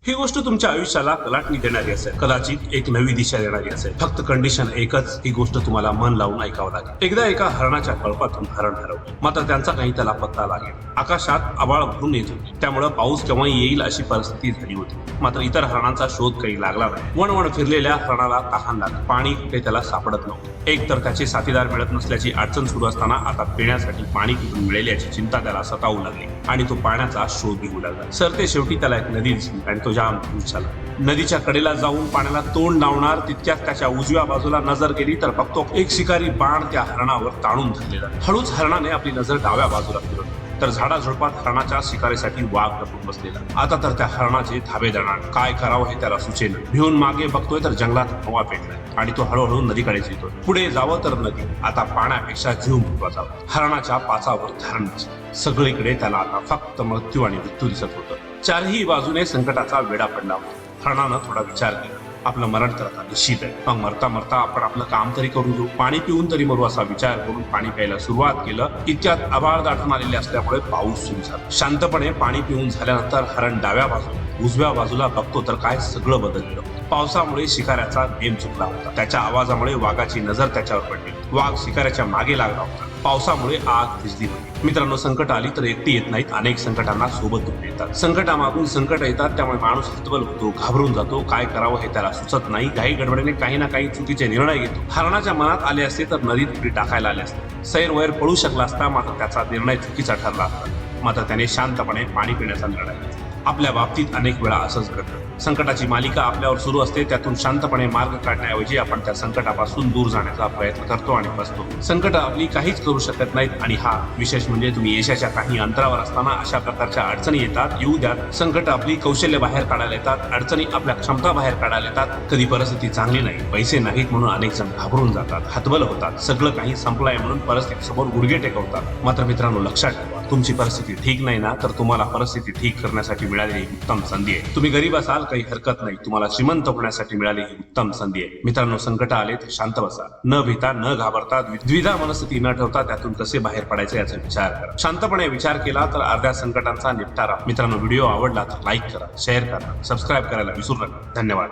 ही गोष्ट तुमच्या आयुष्याला कलाटणी देणारी असेल, कदाचित एक नवी दिशा देणारी असेल. फक्त कंडिशन एकच, ही गोष्ट तुम्हाला मन लावून ऐकावं लागेल. एकदा एका हरणाच्या कळपातून हरण हरवलं, मात्र त्यांचा काही त्याला पत्ता लागेल. आकाशात आभाळ भरून येत होते, त्यामुळे पाऊस केव्हा येईल अशी परिस्थिती झाली होती. मात्र इतर हरणांचा शोध काही लागला नाही. वणवण फिरलेल्या हरणाला तहान लागली. पाणी कुठे त्याला सापडत नव्हतं. एक तर त्याचे साथीदार मिळत नसल्याची अडचण सुरू असताना आता पिण्यासाठी पाणी कुठून मिळेल याची चिंता त्याला सतावू लागली आणि तो पाण्याचा शोध घेऊ लागला. सरते शेवटी त्याला एक नदी दिसली आणि तो जाम खुश झाला. नदीच्या कडेला जाऊन पाण्याला तोंड लावणार तितक्यात त्याच्या उजव्या बाजूला नजर गेली तर बघतो एक शिकारी बाण त्या हरणावर ताणून धरलेला. हळूच हरणाने आपली नजर डाव्या बाजूला फिरवली तर झाडाझुडपात हरणाच्या शिकारीसाठी वाघ लपून बसलेला. आता तर त्या हरणाचे धाबे जाणार. काय करावं हे त्याला सुचेना. भिवून मागे बघतोय तर जंगलात हवा पेटलाय आणि तो हळूहळू नदीकडेच येतोय. पुढे जावं तर नदी, आता पाण्यापेक्षा जीव महत्वाचा. हरणाच्या पाचावर धरण बसलं. सगळीकडे त्याला आता फक्त मृत्यू आणि मृत्यू दिसत होतं. चारही बाजूने संकटाचा वेढा पडला होता. हरणानं थोडा विचार केला. आपलं मरण तर आता निश्चित आहे, मग मरता मरता आपण आपलं काम तरी करून घेऊ, पाणी पिऊन तरी मरू असा विचार करून पाणी प्यायला सुरुवात केलं. इतक्यात आभाळ दाटून आलेले असल्यामुळे पाऊस सुरू झाला. शांतपणे पाणी पिऊन झाल्यानंतर हरण डाव्या बाजूला उजव्या बाजूला बघतो तर काय सगळं बदललेलं. पावसामुळे शिकाऱ्याचा नेम चुकला होता. त्याच्या आवाजामुळे वाघाची नजर त्याच्यावर पडली. वाघ शिकाऱ्याच्या मागे लागला होता. पावसामुळे आग भिजली होती. मित्रांनो, संकट आली तर एकटी येत नाहीत, अनेक संकटांना सोबत घेऊन येतात. संकटामागून संकट येतात, त्यामुळे माणूस हतबल होतो, घाबरून जातो. काय करावं हे त्याला सुचत नाही. काही गडबडीने काही ना काही चुकीचे निर्णय घेतो. हरणाच्या मनात आले असते तर नदीत उडी टाकायला आले असते. सैरवैर पळू शकला असता, मात्र त्याचा निर्णय चुकीचा ठरला असता. मात्र त्याने शांतपणे पाणी पिण्याचा निर्णय घेतला. आपल्या बाबतीत अनेक वेळा असंच घडतं. संकटाची मालिका आपल्यावर सुरू असते, त्यातून शांतपणे मार्ग काढण्याऐवजी आपण त्या संकटापासून दूर जाण्याचा प्रयत्न करतो आणि बसतो. संकट आपली काहीच करू शकत नाहीत आणि हा विशेष म्हणजे तुम्ही यशाच्या काही अंतरावर असताना अशा प्रकारच्या अडचणी येतात. येऊ द्यात. संकट आपली कौशल्य बाहेर काढायला येतात. अडचणी आपल्या क्षमता बाहेर काढायला येतात. कधी परिस्थिती चांगली नाही, पैसे नाहीत म्हणून अनेक जण घाबरून जातात, हतबल होतात. सगळं काही संपलंय म्हणून परिस्थितीसमोर गुडघे टेकवतात. मात्र मित्रांनो, लक्षात ठेवा, तुमची परिस्थिती ठीक नाही ना, तर तुम्हाला परिस्थिती ठीक करण्यासाठी मिळालेली उत्तम संधी आहे. तुम्ही गरीब असाल, काही हरकत नाही. तुम्हाला श्रीमंत होण्यासाठी मिळालेली ही उत्तम संधी आहे. मित्रांनो, संकट आले तर शांत बसा. न भीता, न घाबरता, द्विधा मनस्थिती न ठेवता त्यातून कसे बाहेर पडायचे याचा विचार करा. शांतपणे विचार केला तर अर्ध्या संकटांचा निपटारा. मित्रांनो, व्हिडिओ आवडला तर लाईक करा, शेअर करा, सबस्क्राईब करायला विसरू नका. धन्यवाद.